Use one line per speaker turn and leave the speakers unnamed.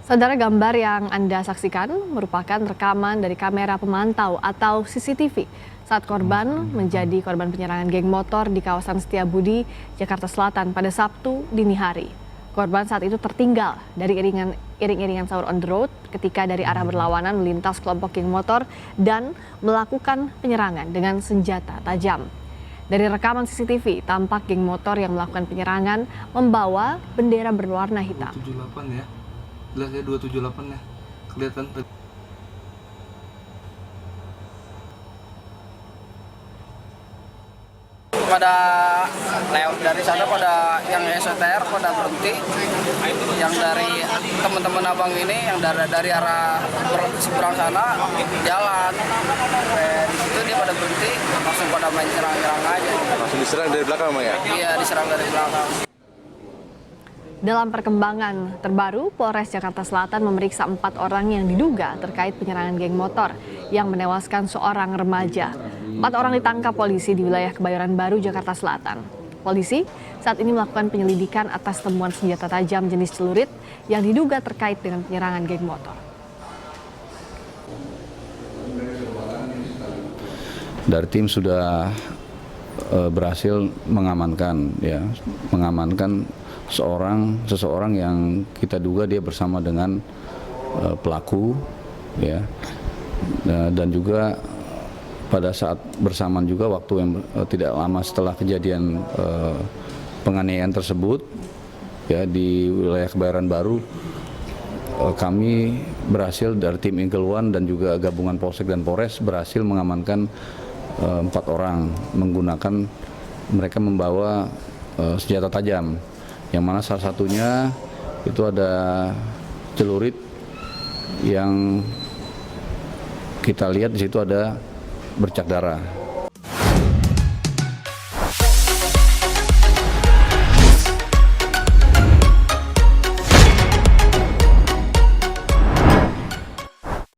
Saudara, gambar yang Anda saksikan merupakan rekaman dari kamera pemantau atau CCTV saat korban menjadi korban penyerangan geng motor di kawasan Setiabudi, Jakarta Selatan pada Sabtu dini hari. Korban saat itu tertinggal dari iring-iringan sahur on the road ketika dari arah berlawanan melintas kelompok geng motor dan melakukan penyerangan dengan senjata tajam. Dari rekaman CCTV, tampak geng motor yang melakukan penyerangan membawa bendera berwarna hitam.
278 ya. Lihat ya 278 ya. Kelihatan.
Pada lewat dari sana, pada yang SOTR pada berhenti, yang dari teman-teman abang ini yang dari arah seberang sana jalan, di situ dia pada berhenti, langsung pada main serang-serang aja.
Langsung diserang dari belakang, Bang ya?
Iya, diserang dari belakang.
Dalam perkembangan terbaru, Polres Jakarta Selatan memeriksa 4 orang yang diduga terkait penyerangan geng motor yang menewaskan seorang remaja. 4 orang ditangkap polisi di wilayah Kebayoran Baru, Jakarta Selatan. Polisi saat ini melakukan penyelidikan atas temuan senjata tajam jenis celurit yang diduga terkait dengan penyerangan geng motor.
Dari tim sudah berhasil mengamankan seseorang yang kita duga dia bersama dengan pelaku, ya, dan juga pada saat bersamaan juga waktu yang tidak lama setelah kejadian penganiayaan tersebut, ya, di wilayah Kebayoran Baru, kami berhasil dari tim Eagle One dan juga gabungan Polsek dan Polres berhasil mengamankan 4 orang menggunakan, mereka membawa senjata tajam, yang mana salah satunya itu ada celurit yang kita lihat di situ ada bercak darah.